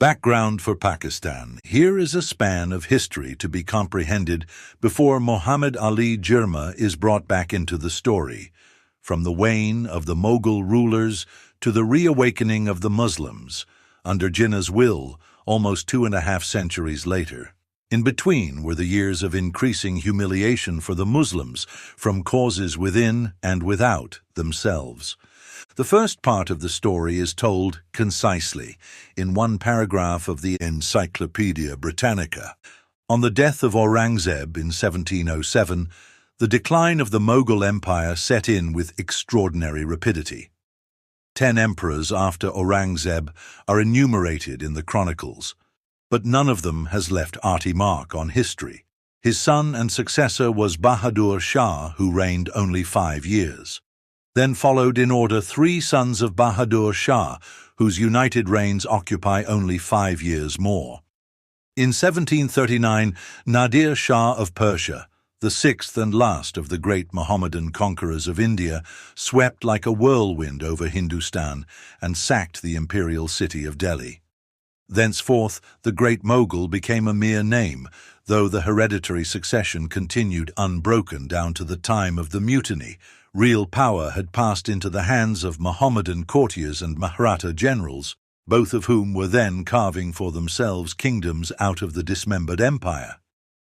Background for Pakistan. Here is a span of history to be comprehended before Muhammad Ali Jinnah is brought back into the story, from the wane of the Mughal rulers to the reawakening of the Muslims, under Jinnah's will, almost 2.5 centuries later. In between were the years of increasing humiliation for the Muslims from causes within and without themselves. The first part of the story is told concisely in one paragraph of the Encyclopedia Britannica. On the death of Aurangzeb in 1707, the decline of the Mughal Empire set in with extraordinary rapidity. 10 emperors after Aurangzeb are enumerated in the chronicles, but none of them has left arty mark on history. His son and successor was Bahadur Shah, who reigned only 5 years. Then followed in order 3 sons of Bahadur Shah, whose united reigns occupy only 5 years more. In 1739, Nadir Shah of Persia, the 6th and last of the great Mohammedan conquerors of India, swept like a whirlwind over Hindustan and sacked the imperial city of Delhi. Thenceforth, the Great Mughal became a mere name, though the hereditary succession continued unbroken down to the time of the mutiny. Real power had passed into the hands of Mohammedan courtiers and Maratha generals, both of whom were then carving for themselves kingdoms out of the dismembered empire,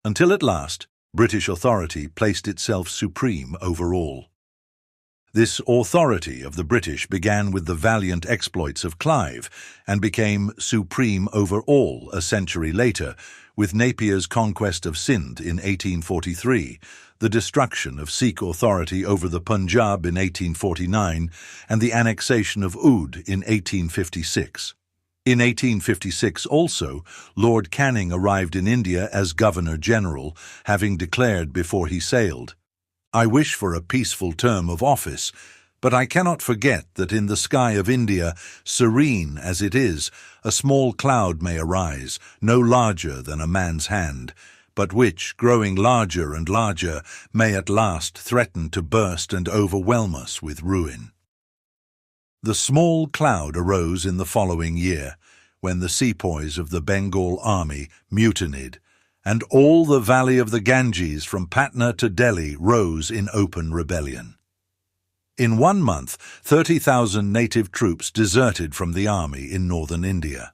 until at last British authority placed itself supreme over all. This authority of the British began with the valiant exploits of Clive and became supreme over all a century later, with Napier's conquest of Sindh in 1843, the destruction of Sikh authority over the Punjab in 1849, and the annexation of Oudh in 1856. In 1856 also, Lord Canning arrived in India as Governor-General, having declared before he sailed, "I wish for a peaceful term of office, but I cannot forget that in the sky of India, serene as it is, a small cloud may arise, no larger than a man's hand, but which, growing larger and larger, may at last threaten to burst and overwhelm us with ruin." The small cloud arose in the following year, when the sepoys of the Bengal army mutinied, and all the valley of the Ganges from Patna to Delhi rose in open rebellion. In 1 month, 30,000 native troops deserted from the army in northern India.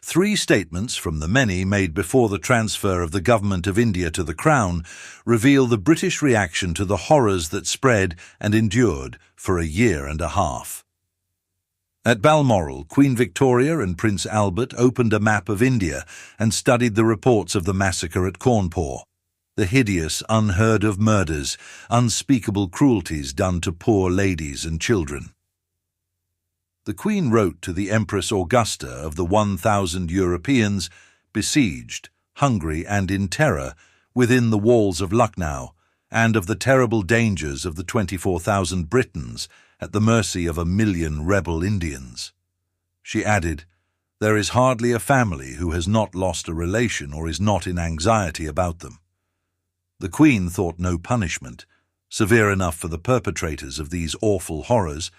3 statements from the many made before the transfer of the government of India to the Crown reveal the British reaction to the horrors that spread and endured for 1.5 years. At Balmoral, Queen Victoria and Prince Albert opened a map of India and studied the reports of the massacre at Cawnpore, the hideous, unheard-of murders, unspeakable cruelties done to poor ladies and children. The Queen wrote to the Empress Augusta of the 1,000 Europeans besieged, hungry and in terror, within the walls of Lucknow, and of the terrible dangers of the 24,000 Britons at the mercy of 1 million rebel Indians. She added, "There is hardly a family who has not lost a relation or is not in anxiety about them." The Queen thought no punishment severe enough for the perpetrators of these awful horrors,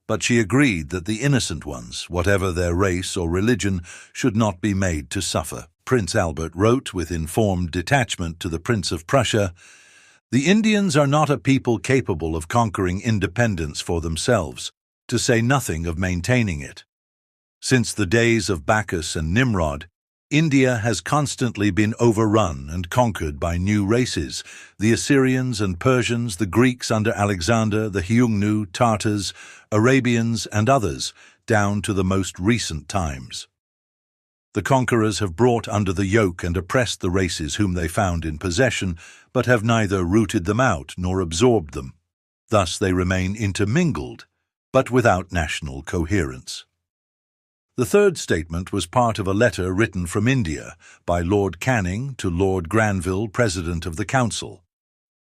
but she agreed that the innocent ones, whatever their race or religion, should not be made to suffer. Prince Albert wrote with informed detachment to the Prince of Prussia, "The Indians are not a people capable of conquering independence for themselves, to say nothing of maintaining it. Since the days of Bacchus and Nimrod, India has constantly been overrun and conquered by new races, the Assyrians and Persians, the Greeks under Alexander, the Xiongnu, Tartars, Arabians, and others, down to the most recent times. The conquerors have brought under the yoke and oppressed the races whom they found in possession, but have neither rooted them out nor absorbed them. Thus they remain intermingled, but without national coherence." The third statement was part of a letter written from India by Lord Canning to Lord Granville, President of the Council.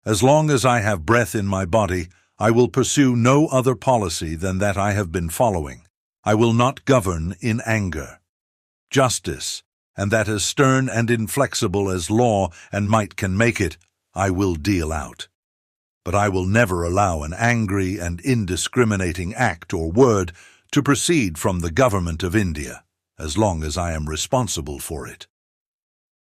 "As long as I have breath in my body, I will pursue no other policy than that I have been following. I will not govern in anger. Justice, and that as stern and inflexible as law and might can make it, I will deal out. But I will never allow an angry and indiscriminating act or word to proceed from the government of India, as long as I am responsible for it.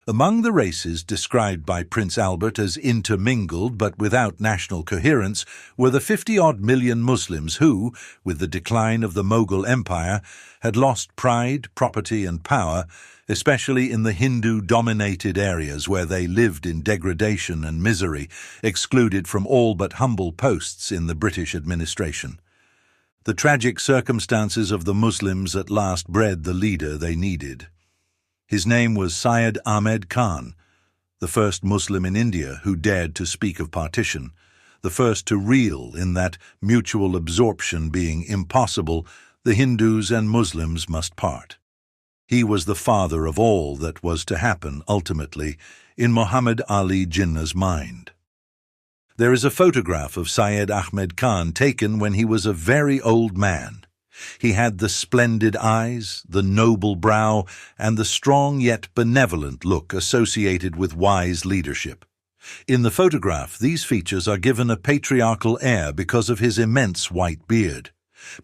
Among the races described by Prince Albert as intermingled but without national coherence were the 50-odd million Muslims who, with the decline of the Mughal Empire, had lost pride, property and power, especially in the Hindu-dominated areas where they lived in degradation and misery, excluded from all but humble posts in the British administration. The tragic circumstances of the Muslims at last bred the leader they needed. His name was Syed Ahmed Khan, the first Muslim in India who dared to speak of partition, the first to reel in that mutual absorption being impossible, the Hindus and Muslims must part. He was the father of all that was to happen ultimately in Muhammad Ali Jinnah's mind. There is a photograph of Syed Ahmed Khan taken when he was a very old man. He had the splendid eyes, the noble brow, and the strong yet benevolent look associated with wise leadership. In the photograph, these features are given a patriarchal air because of his immense white beard.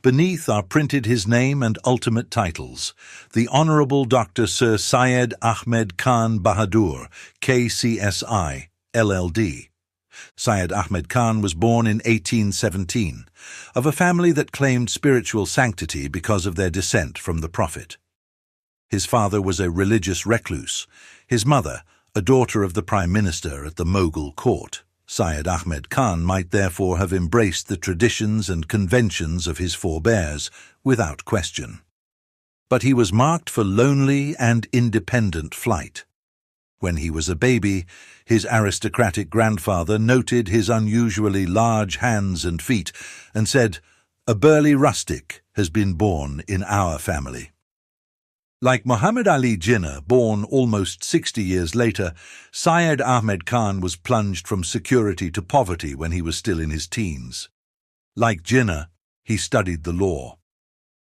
Beneath are printed his name and ultimate titles: the Honourable Dr. Sir Syed Ahmed Khan Bahadur, KCSI, LLD. Syed Ahmed Khan was born in 1817, of a family that claimed spiritual sanctity because of their descent from the Prophet. His father was a religious recluse, his mother a daughter of the Prime Minister at the Mughal court. Syed Ahmed Khan might therefore have embraced the traditions and conventions of his forebears without question. But he was marked for lonely and independent flight. When he was a baby, his aristocratic grandfather noted his unusually large hands and feet and said, "A burly rustic has been born in our family." Like Muhammad Ali Jinnah, born almost 60 years later, Syed Ahmed Khan was plunged from security to poverty when he was still in his teens. Like Jinnah, he studied the law.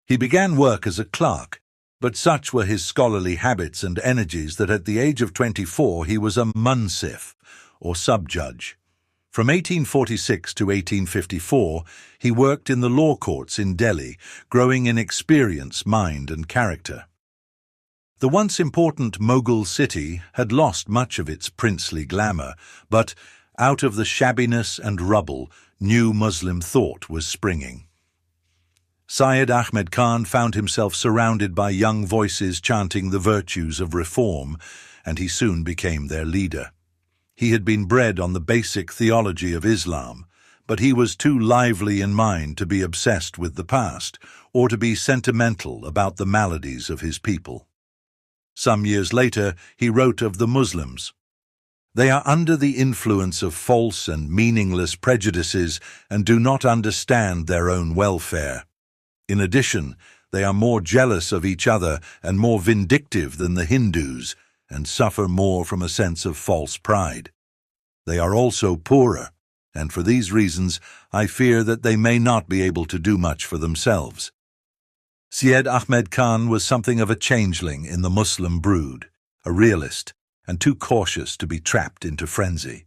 He began work as a clerk, but such were his scholarly habits and energies that at the age of 24 he was a munsif, or sub-judge. From 1846 to 1854, he worked in the law courts in Delhi, growing in experience, mind and character. The once important Mughal city had lost much of its princely glamour, but out of the shabbiness and rubble, new Muslim thought was springing. Syed Ahmed Khan found himself surrounded by young voices chanting the virtues of reform, and he soon became their leader. He had been bred on the basic theology of Islam, but he was too lively in mind to be obsessed with the past or to be sentimental about the maladies of his people. Some years later, he wrote of the Muslims, "They are under the influence of false and meaningless prejudices and do not understand their own welfare. In addition, they are more jealous of each other and more vindictive than the Hindus, and suffer more from a sense of false pride. They are also poorer, and for these reasons I fear that they may not be able to do much for themselves." Syed Ahmed Khan was something of a changeling in the Muslim brood, a realist, and too cautious to be trapped into frenzy.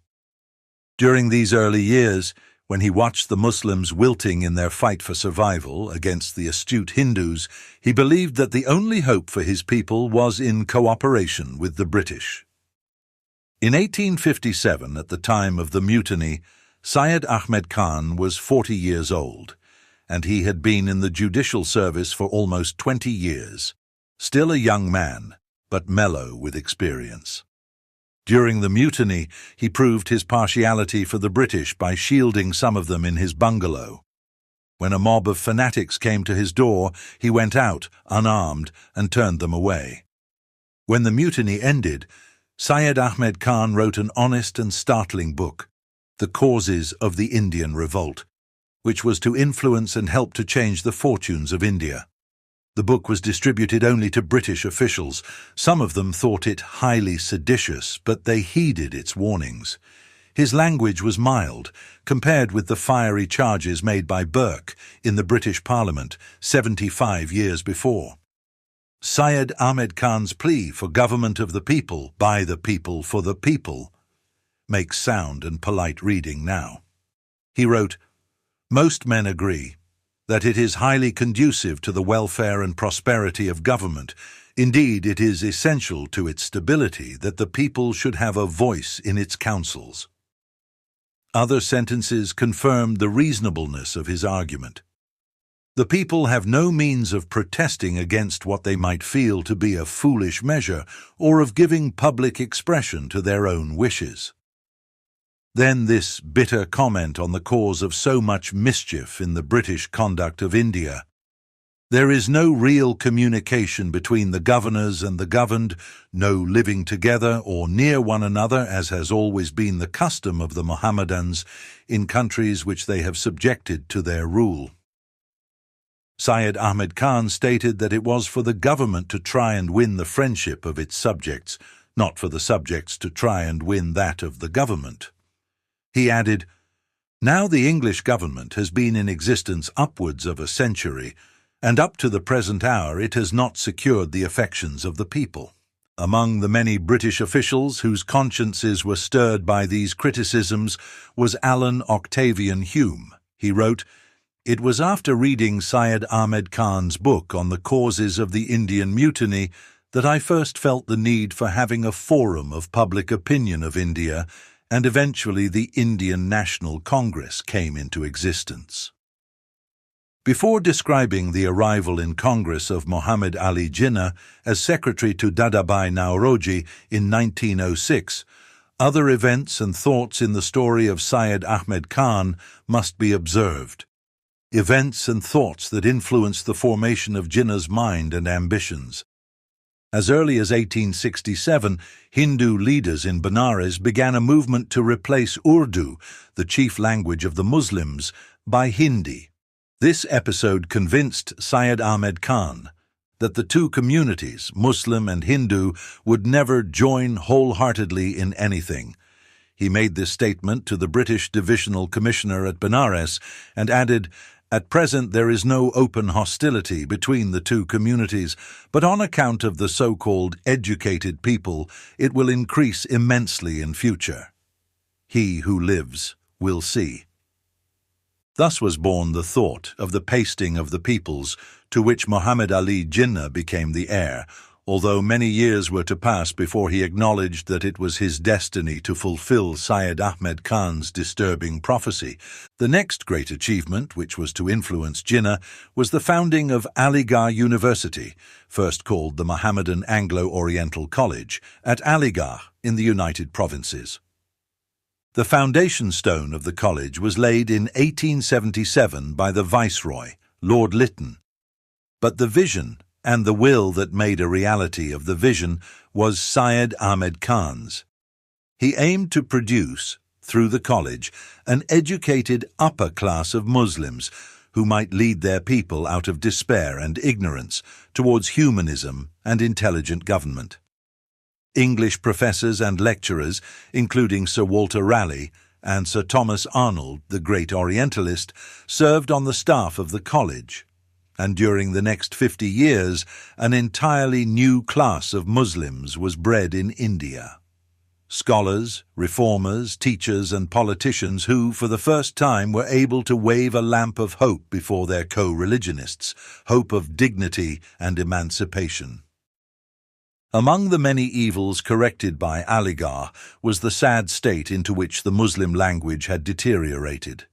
During these early years, when he watched the Muslims wilting in their fight for survival against the astute Hindus, he believed that the only hope for his people was in cooperation with the British. In 1857, at the time of the mutiny, Syed Ahmed Khan was 40 years old, and he had been in the judicial service for almost 20 years, still a young man, but mellow with experience. During the mutiny, he proved his partiality for the British by shielding some of them in his bungalow. When a mob of fanatics came to his door, he went out, unarmed, and turned them away. When the mutiny ended, Syed Ahmed Khan wrote an honest and startling book, The Causes of the Indian Revolt, which was to influence and help to change the fortunes of India. The book was distributed only to British officials. Some of them thought it highly seditious, but they heeded its warnings. His language was mild, compared with the fiery charges made by Burke in the British Parliament 75 years before. Syed Ahmed Khan's plea for government of the people, by the people, for the people, makes sound and polite reading now. He wrote, "Most men agree that it is highly conducive to the welfare and prosperity of government Indeed, it is essential to its stability that the people should have a voice in its councils. Other sentences confirmed the reasonableness of his argument. The people have no means of protesting against what they might feel to be a foolish measure, or of giving public expression to their own wishes. Then this bitter comment on the cause of so much mischief in the British conduct of India. There is no real communication between the governors and the governed, no living together or near one another as has always been the custom of the Mohammedans in countries which they have subjected to their rule. Syed Ahmed Khan stated that it was for the government to try and win the friendship of its subjects, not for the subjects to try and win that of the government. He added, "Now the English government has been in existence upwards of a century, and up to the present hour it has not secured the affections of the people." Among the many British officials whose consciences were stirred by these criticisms was Alan Octavian Hume. He wrote, "It was after reading Syed Ahmed Khan's book on the causes of the Indian Mutiny that I first felt the need for having a forum of public opinion of India, and eventually the Indian National Congress came into existence." Before describing the arrival in Congress of Muhammad Ali Jinnah as secretary to Dadabhai Naoroji in 1906, other events and thoughts in the story of Syed Ahmed Khan must be observed. Events and thoughts that influenced the formation of Jinnah's mind and ambitions. As early as 1867, Hindu leaders in Benares began a movement to replace Urdu, the chief language of the Muslims, by Hindi. This episode convinced Syed Ahmed Khan that the two communities, Muslim and Hindu, would never join wholeheartedly in anything. He made this statement to the British Divisional Commissioner at Benares and added, "At present there is no open hostility between the two communities, but on account of the so-called educated people, it will increase immensely in future. He who lives will see." Thus was born the thought of the pasting of the peoples, to which Muhammad Ali Jinnah became the heir, although many years were to pass before he acknowledged that it was his destiny to fulfill Syed Ahmed Khan's disturbing prophecy. The next great achievement, which was to influence Jinnah, was the founding of Aligarh University, first called the Mohammedan Anglo-Oriental College, at Aligarh in the United Provinces. The foundation stone of the college was laid in 1877 by the Viceroy, Lord Lytton. But the vision and the will that made a reality of the vision was Syed Ahmed Khan's. He aimed to produce, through the college, an educated upper class of Muslims who might lead their people out of despair and ignorance towards humanism and intelligent government. English professors and lecturers, including Sir Walter Raleigh and Sir Thomas Arnold, the great Orientalist, served on the staff of the college, and during the next 50 years an entirely new class of Muslims was bred in India. Scholars, reformers, teachers and politicians who, for the first time, were able to wave a lamp of hope before their co-religionists, hope of dignity and emancipation. Among the many evils corrected by Aligarh was the sad state into which the Muslim language had deteriorated.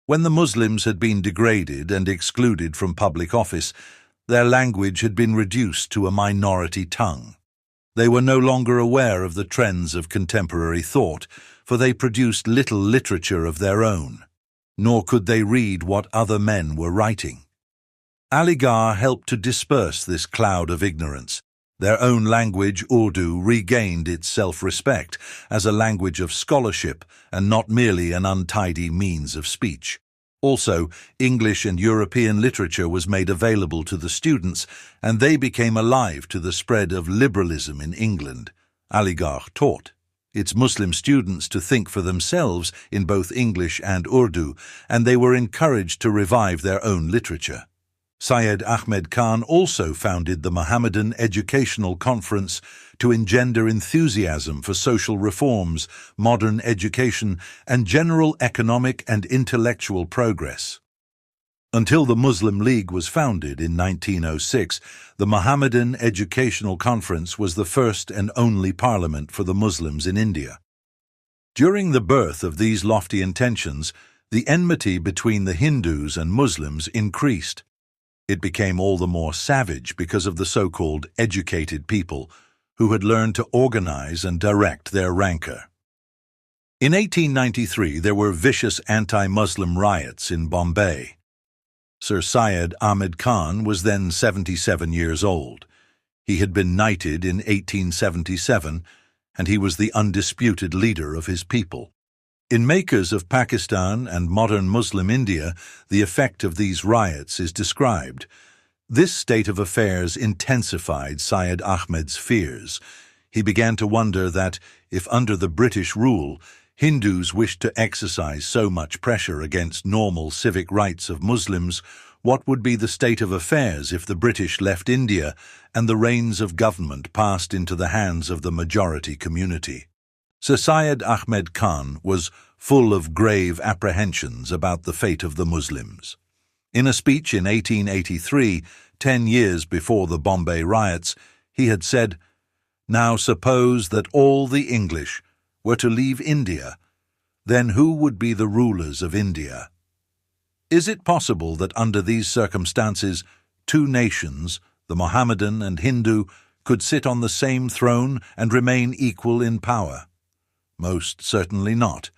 When the Muslims had been degraded and excluded from public office, their language had been reduced to a minority tongue. They were no longer aware of the trends of contemporary thought, for they produced little literature of their own, nor could they read what other men were writing. Aligarh helped to disperse this cloud of ignorance. Their own language, Urdu, regained its self-respect as a language of scholarship and not merely an untidy means of speech. Also, English and European literature was made available to the students, and they became alive to the spread of liberalism in England. Aligarh taught its Muslim students to think for themselves in both English and Urdu, and they were encouraged to revive their own literature. Syed Ahmed Khan also founded the Mohammedan Educational Conference to engender enthusiasm for social reforms, modern education, and general economic and intellectual progress. Until the Muslim League was founded in 1906, the Mohammedan Educational Conference was the first and only parliament for the Muslims in India. During the birth of these lofty intentions, the enmity between the Hindus and Muslims increased. It became all the more savage because of the so-called educated people, who had learned to organize and direct their rancor. In 1893, there were vicious anti-Muslim riots in Bombay. Sir Syed Ahmed Khan was then 77 years old. He had been knighted in 1877, and he was the undisputed leader of his people. In Makers of Pakistan and Modern Muslim India, the effect of these riots is described. This state of affairs intensified Syed Ahmed's fears. He began to wonder that, if under the British rule, Hindus wished to exercise so much pressure against normal civic rights of Muslims, what would be the state of affairs if the British left India and the reins of government passed into the hands of the majority community? Sir Syed Ahmed Khan was full of grave apprehensions about the fate of the Muslims. In a speech in 1883, 10 years before the Bombay riots, he had said, "Now suppose that all the English were to leave India, then who would be the rulers of India? Is it possible that under these circumstances, two nations, the Mohammedan and Hindu, could sit on the same throne and remain equal in power? Most certainly not.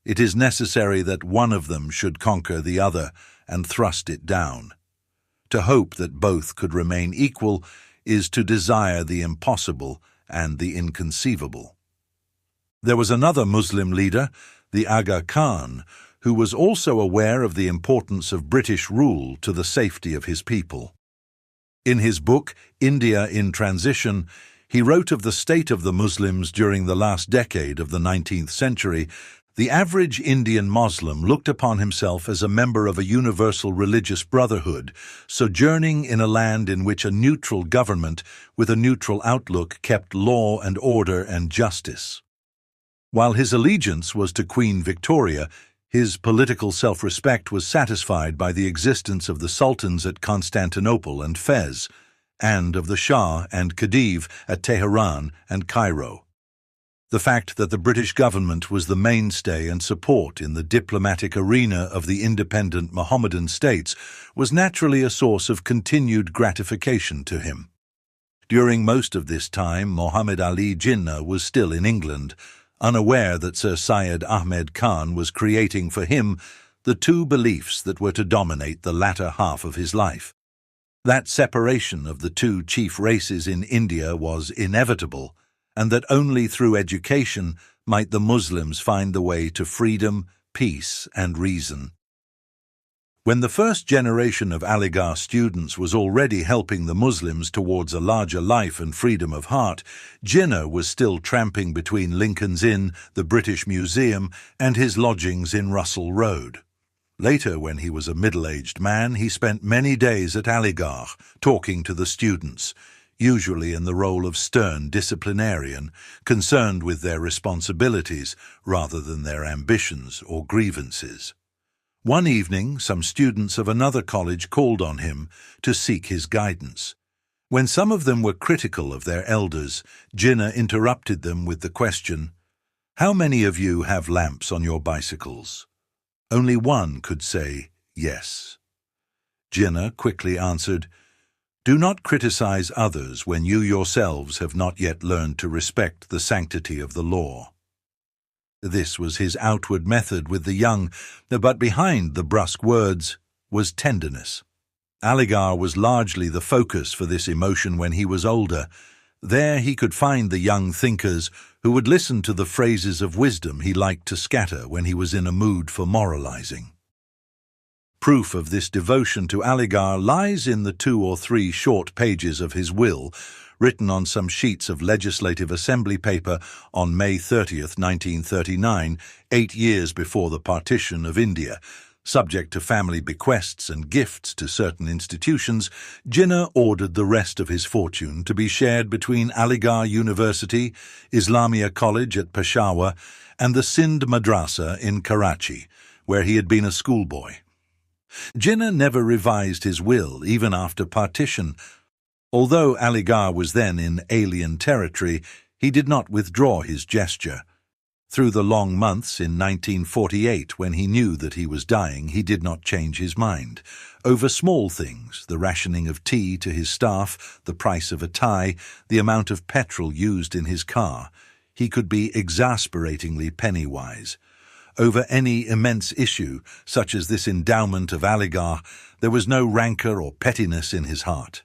It is necessary that one of them should conquer the other and thrust it down. To hope that both could remain equal is to desire the impossible and the inconceivable." There was another Muslim leader, the Aga Khan, who was also aware of the importance of British rule to the safety of his people. In his book, India in Transition, he wrote of the state of the Muslims during the last decade of the 19th century. The average Indian Muslim looked upon himself as a member of a universal religious brotherhood, sojourning in a land in which a neutral government with a neutral outlook kept law and order and justice. While his allegiance was to Queen Victoria, his political self-respect was satisfied by the existence of the sultans at Constantinople and Fez, and of the Shah and Khedive at Tehran and Cairo. The fact that the British government was the mainstay and support in the diplomatic arena of the independent Mohammedan states was naturally a source of continued gratification to him. During most of this time, Muhammad Ali Jinnah was still in England, unaware that Sir Syed Ahmed Khan was creating for him the two beliefs that were to dominate the latter half of his life. That separation of the two chief races in India was inevitable, and that only through education might the Muslims find the way to freedom, peace, and reason. When the first generation of Aligarh students was already helping the Muslims towards a larger life and freedom of heart, Jinnah was still tramping between Lincoln's Inn, the British Museum, and his lodgings in Russell Road. Later, when he was a middle-aged man, he spent many days at Aligarh, talking to the students, usually in the role of stern disciplinarian, concerned with their responsibilities rather than their ambitions or grievances. One evening, some students of another college called on him to seek his guidance. When some of them were critical of their elders, Jinnah interrupted them with the question, "How many of you have lamps on your bicycles?" Only one could say yes. Jinnah quickly answered, "Do not criticize others when you yourselves have not yet learned to respect the sanctity of the law." This was his outward method with the young, but behind the brusque words was tenderness. Aligarh was largely the focus for this emotion when he was older. There he could find the young thinkers who would listen to the phrases of wisdom he liked to scatter when he was in a mood for moralizing. Proof of this devotion to Aligarh lies in the 2 or 3 short pages of his will, written on some sheets of Legislative Assembly paper on May 30th, 1939, 8 years before the partition of India. Subject to family bequests and gifts to certain institutions, Jinnah ordered the rest of his fortune to be shared between Aligarh University, Islamia College at Peshawar, and the Sindh Madrasa in Karachi, where he had been a schoolboy. Jinnah never revised his will, even after partition. Although Aligarh was then in alien territory, he did not withdraw his gesture. Through the long months in 1948, when he knew that he was dying, he did not change his mind. Over small things, the rationing of tea to his staff, the price of a tie, the amount of petrol used in his car, he could be exasperatingly penny-wise. Over any immense issue, such as this endowment of Aligarh, there was no rancor or pettiness in his heart.